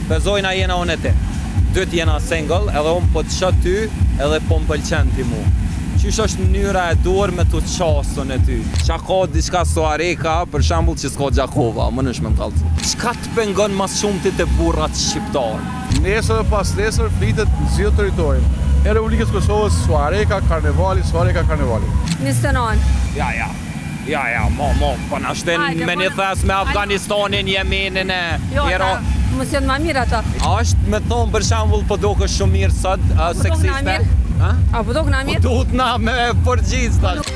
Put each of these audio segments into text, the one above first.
Bezojna jena unë e ti. Dyt jena single, edhe unë po të shë ty, edhe po më pëlqen ti mu. Qysh është mënyra e duar me të qasën e ty? Qa ka diçka Suareka, për shembull që s'ka Gjakova, më nësh me më kallëcu. Çka të pengon mas shumë ti të burrat shqiptarë? Nesër dhe pas nesër flitet në gjithë territorin. E Republikës Kosovës, Suareka, Karnevali. 29. Ja, mo, po na shten me një thes me Afganistanin, Jemenin e... Jo, mos janë ma mirë ata. A është me thonë për shembull po duke shumë mirë sot, seksiste? A po duke na mirë? Po duhet na me përgjithë tash.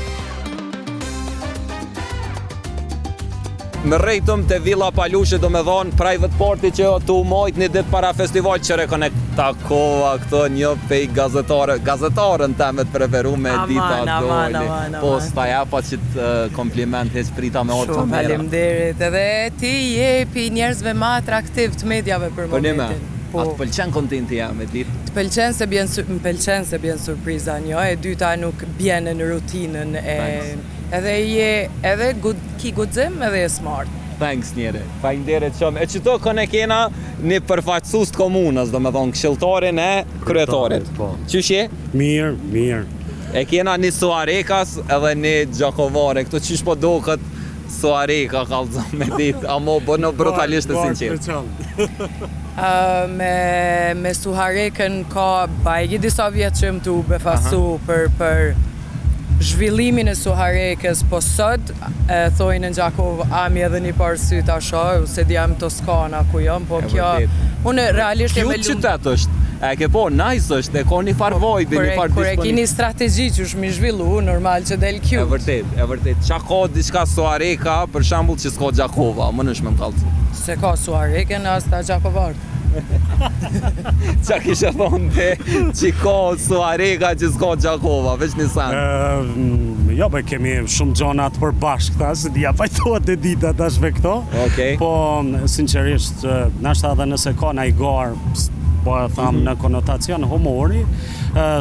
Më rejtëm të Villa Palushe, do me thonë private party që tu mojt një ditë para festival që rekonektakova këto një pej gazetarën temet preferu me dita dojli. Po sta japa që të kompliment heq prita me orë të Shumë faleminderit, edhe ti jepi njerëzve ma atraktiv të medjave për momentin. A të pëlqen kontenti jam e ditë? Të pëlqen se bjen surpriza një, e dyta nuk bjen në rutinën e... Edhe ki guxim edhe e smart. Thanks njere, faleminderit shumë. E qëto këne kena një përfaqësus të komunës, do me thonë këshilltarin e kryetarit. Qysh je? Mirë. E kena një Suarekas edhe një Gjakovare, këto qysh po do këtë Suareka kallëzëm me ditë, amo bëno brutalisht e sinqert. Me Suharekën ka bajgi disa vjetë që më të befasu për zhvillimin e Suharekës, po sot thojnë në Gjakov ami edhe një parë sytë asha, se jam Toskana ku jam, po kjo unë realisht e me lumë. Qytet është, e ke po, nice është, e ka një farë vojt, një farë Kur e kini strategji që është mi zhvillu, normal që del cute. E vërtet, qa ka diçka Suareka, për shembull që s'ka Gjakova, më nësh me më kallëcu. Se ka Suareken, as ta Gjakovartë. Qa kishe thonë te që ka Suareka që s'ka Gjakova, veç një sanë? Jo, kemi shumë gjonat për bashkëta, se dhja pajtohet e dita tashve këto. Po, sinqerisht, nashta edhe nëse ka na i garë, po e thamë në konotacion humori,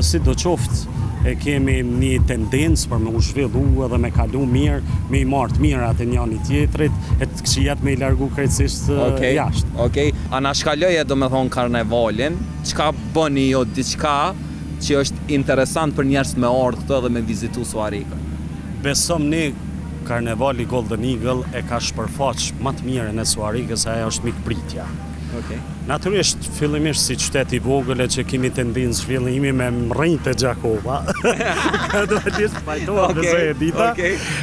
si do qoftë e kemi një tendencë për me u zhvillu edhe me kalu mirë, me i martë mirat e njani tjetrit, e të këshijat me i largu krejtësisht jashtë. A na shkaloje do me thonë karnevalin, qka bëni jo diçka që është interesant për njerëz me ardhë këto edhe me vizitu Suareka? Besom një karnevali Golden Eagle e ka shpërfaq më të mirën e Suarekës, ajo është mikpritja. Naturisht, fillimisht si qytet i vogël që kemi tendencë zhvillimi me mrrinjt e Gjakova. Duhet pajtohet me e dita.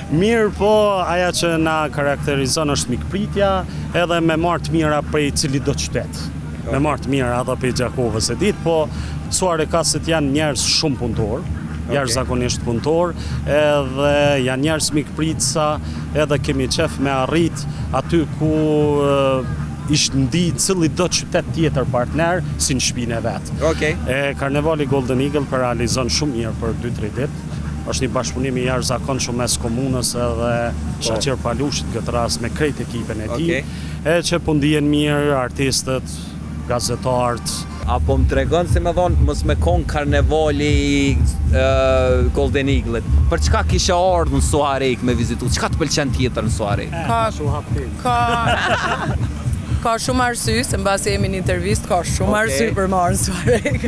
Mirë po, aja që na karakterizon është mikpritja edhe me martë mira prej cili do qytet. Me martë mira edhe prej Gjakovës e ditë, po Suarekasit janë njerëz shumë punëtor, jashtëzakonisht punëtor, edhe janë njerëz mikpritësa, edhe kemi qef me arrit aty ku ishtë ndi cili do qytet tjetër partner si në shpinë e vetë. Karnevali Golden Eagle për realizon shumë mirë për 2-3 ditë. Është një bashkëpunim i jashtëzakonshëm mes komunës edhe Shaqir Palushit këtë rast me krejt ekipen e tij. E që po ndihen mirë artistët, gazetarët. Apo më tregon se me thonë mos me kon karnevali Golden Eagle. Për çka kishe ardhur në Suarek me vizitu? Çka të pëlqen tjetër në Suarek? Ka shumë arsye, se mbasi jemi në intervistë, ka shumë arsye për marrë në Suarek.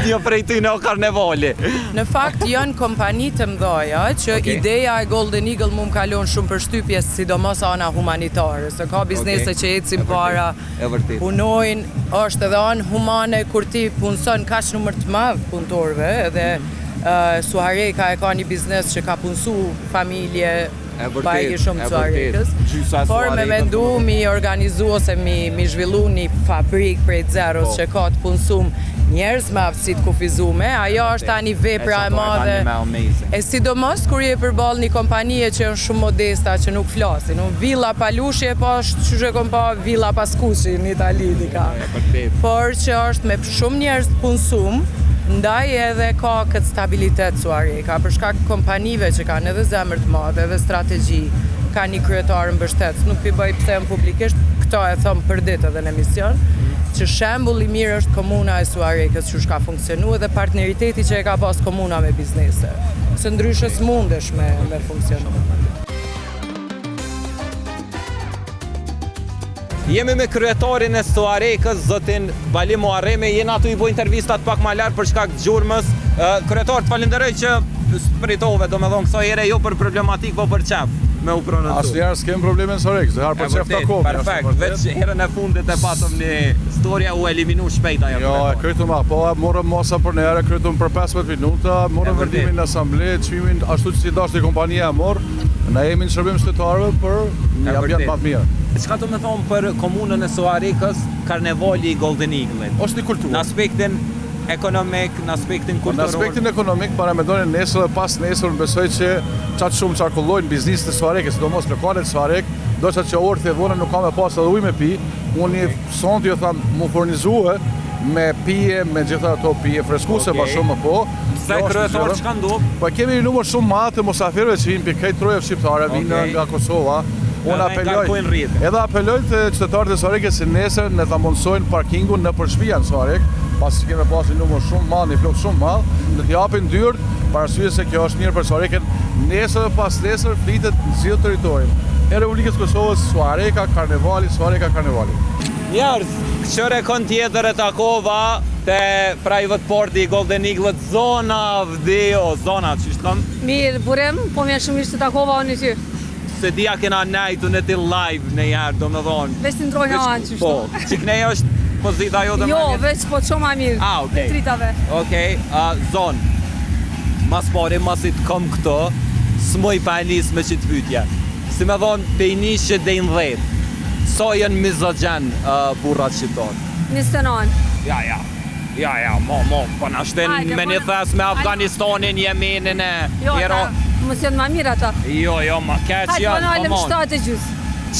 Jo prej ty në karnevali. Në fakt janë kompani të mdhaja që ideja e Golden Eagle mu më kalon shumë për shtypje, sidomos ana humanitare, se ka biznese që ecin para, punojnë, është edhe anë humane kur ti punëson kaq numër të madh punëtorëve, edhe Suareka e ka një biznes që ka punësu familje bajgi shumë të Suarekës, por me mendu mi organizu ose mi zhvillu një fabrik prej zeros që ka të punësum njerëz me aftësit kufizume, ajo është ta një vepra e madhe. E sidomos kur je përball një kompanie që është shumë modesta, që nuk flasin. Villa Palushi e po është që shekon pa Villa Paskushi në Itali dika. Por që është me shumë njerëz të punësum, ndaj edhe ka këtë stabilitet Suareka, për shkak kompanive që kanë edhe zemër të madhe, edhe strategji, ka një kryetar mbështetës, nuk pi bëj pse në publikisht, këto e thom për ditë edhe në emision, që shembull i mirë është komuna e Suarekës që ka funksionu edhe partneriteti që e ka pas komuna me biznese, se ndryshe s'mundesh me funksionu. Jemi me kryetarin e Suarekës, zotin Bali Muharremi, jena atu i bo intervistat pak ma lartë për shkak të gjurmës. Kryetar, të falenderoj që spritove, do me thonë këso here jo për problematik, po për qef me u pronëtu. Asnjëherë s'kem probleme në Suarekë, dhe harë për qef të kohë. Perfekt, veç herën e fundit e patëm një storja u eliminu shpejt ajo. Jo, e krytëm po morëm mosa për nere, krytëm për 15 minuta, morëm vendimin në asamble, çmimin ashtu që si dashti kompania e morë, na jemi në shërbim qytetarëve për një ambient më të mirë. Çka do me thonë për komunën e Suarekës, karnevali i Golden Eagle-it? Është një kulturë. Në aspektin ekonomik, në aspektin kulturor. Në aspektin ekonomik, para me doni nesër dhe pas nesër, në besoj që qatë shumë qarkullojnë biznis të Suarekës, sidomos lokalet Suarek, do që orë të dhone nuk ka me pas edhe ujë me pi, unë i sontë ju thamë mu furnizue me pije, me gjitha ato pije freskuse, ma shumë po. Se kryetar çka ndodh? Po kemi një numër shumë madh të musafirëve që vinë për këtë troje shqiptare, vinë nga Kosova. Unë edhe apeloj të qytetarët e Suarekës se nesër ne ta mundsojnë parkingun në shtëpia në Suarek, pasi që kemi pas një numër shumë madh, një flok shumë madh, në t'japin dyert, për arsye se kjo është mirë për Suarekën. Nesër dhe pas nesër flitet në gjithë territorin e Republikës Kosovës, Suareka Karnevali. Njerëz, këshore kon tjetër e takova te private party i Golden Eagle-it, zona vdeo, zona, që shtë kam? Mirë, burem, po më shumë ishte takova unë ty. Se dia kena nejtu në ti live në jarë, do me dhonë. Veç të ndrojnë anë që shto. Po, që kënej është pozita jo dhe jo, veç po të shumë a mirë. Okej. Tritave. Okej, zonë, mas pari, mas i të kom këto, s'moj pa njës me që të pytja. Si me dhonë, pe i nishë dhe i në dhejtë, so jënë mizogjen burrat shqiptarë? 29. Ja, po në ashten me një thes me Afganistanin, Jemenin e... Jo, mos janë ma mirë ata. Jo, ma keq janë, po nalëm 7:30.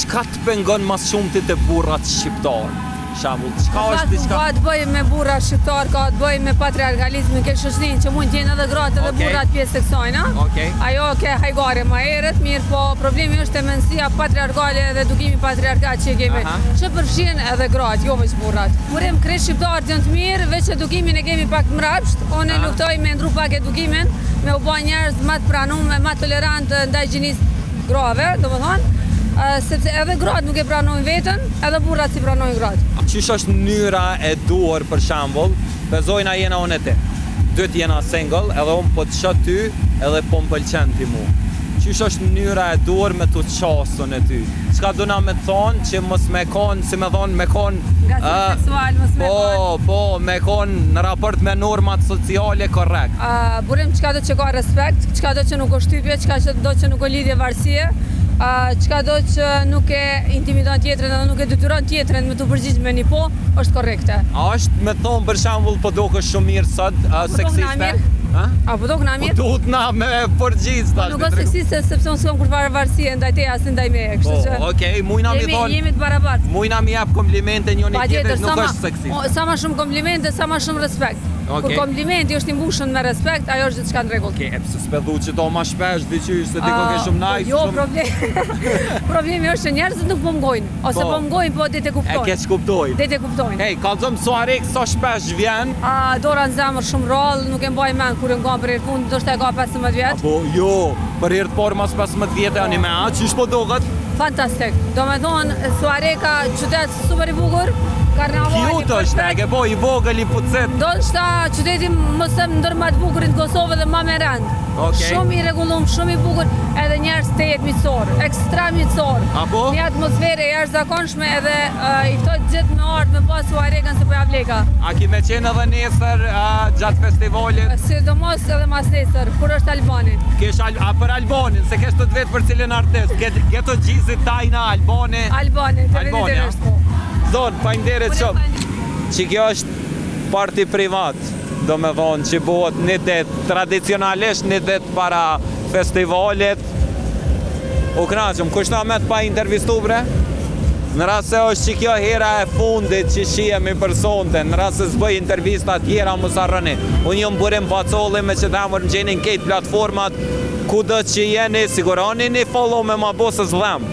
Qka të pengon mas shumë të burrat shqiptarë? Shambull, qka është diçka? Ka të bëj me burra shqiptar, ka të bëj me patriarkalizmin, ke shoqërinë që mund t'jenë edhe gratë edhe burrat pjesë e kësajna. Ajo ke hajgare ma herët, mirë, po problemi është e mendësia patriarkale dhe edukimi patriarkat që kemi. Që përfshin edhe gratë, jo veç burrat. Burim kresh shqiptarët janë të mirë, veç edukimin e kemi pak mrapsht. Unë luftoj me ndru pak edukimin, me u bë njerëz më të pranuar, më tolerant ndaj gjinisë grave, domethënë. Sepse edhe gratë nuk e pranojnë vetën, edhe burrat si pranojnë gratë. Qysh është mënyra e duhur për shembull, bezojna jena unë e ti. Dyt jena single, edhe unë po të shoh ty, edhe po më pëlqen ti mu. Qysh është mënyra e duhur me të qasën e ty? Çka do na me thonë që mos me konë, si me thonë, me konë... Nga si seksual, mos me konë. Po, me konë në raport me normat sociale korrekt. Burim qka do që ka respekt, qka do që nuk o shtypje, qka do që nuk o lidhje varësie, qka do që nuk e intimidon tjetërën edhe nuk e detyron tjetërën me të përgjigjë me një po, është korrekte. A është me thonë për shembull po do kështë shumë mirë sot, seksiste? A po do këna mirë? Po duhet na me përgjigjë tash. Nuk është seksiste sepse unë s'kam kur farë varësie ndaj te as ndaj me. Po, okej, mujna mi thonë. Jemi të barabartë. Mujna mi jap komplimente njëri tjetrit, nuk është seksiste. Sa ma shumë komplimente, sa ma shumë respekt. Kur komplimenti është i mbushur me respekt, ajo është diçka në rregull. Okej, pse s'pedhu që do ma shpesh diçysh se ti ko ke shumë nice. Jo, problemi është që njerëzit nuk po mngojnë, ose po mngojnë, po dete kuptojnë. E keq kuptojnë. Dete kuptojnë. Hey, kallzom Suarek sa shpesh vjen? Dora në zemër shumë rrallë, nuk e mbaj mend kur e ngon për herë fund, ndoshta e ka 15 vjet. Po, jo, për herë të parë mas 15 vjet ani me atë, çish po dohet? Fantastik. Domethënë Suareka qytet super i bukur. Karnavali. Cute është, e ke bo i vogël i pucet. Ndoshta qyteti më së ndër më të bukurin në Kosovë dhe më me rend. Shumë i rregullum, shumë i bukur, edhe njerëz të jetë miqësor, ekstrem miqësor. Një atmosferë jashtëzakonshme edhe i ftoj gjithë me ardhmë me pas Suarekën se po ja vleka. A ki me qenë edhe nesër gjatë festivalit? Sidomos edhe mas nesër, kur është Albani. Për Albanin, se kesh të vetë për cilin artist, keto gjizit tajna Albani. Albani, të vendit po. Zonë, fajnderit shumë. Që kjo është parti privat, do me thonë që bëhet një det tradicionalisht, një det para festivalit. U knaqëm, kushta me të pa intervistu bre? Në rrasë se është që kjo hera e fundit që shihemi personte, në rrasë se s'bëj intervista tjera mos arrëni. Unë jëmë burim pacolli me që dhamër në gjenin kejt platformat, ku do që jeni, siguroni një follow me ma bosës dhem.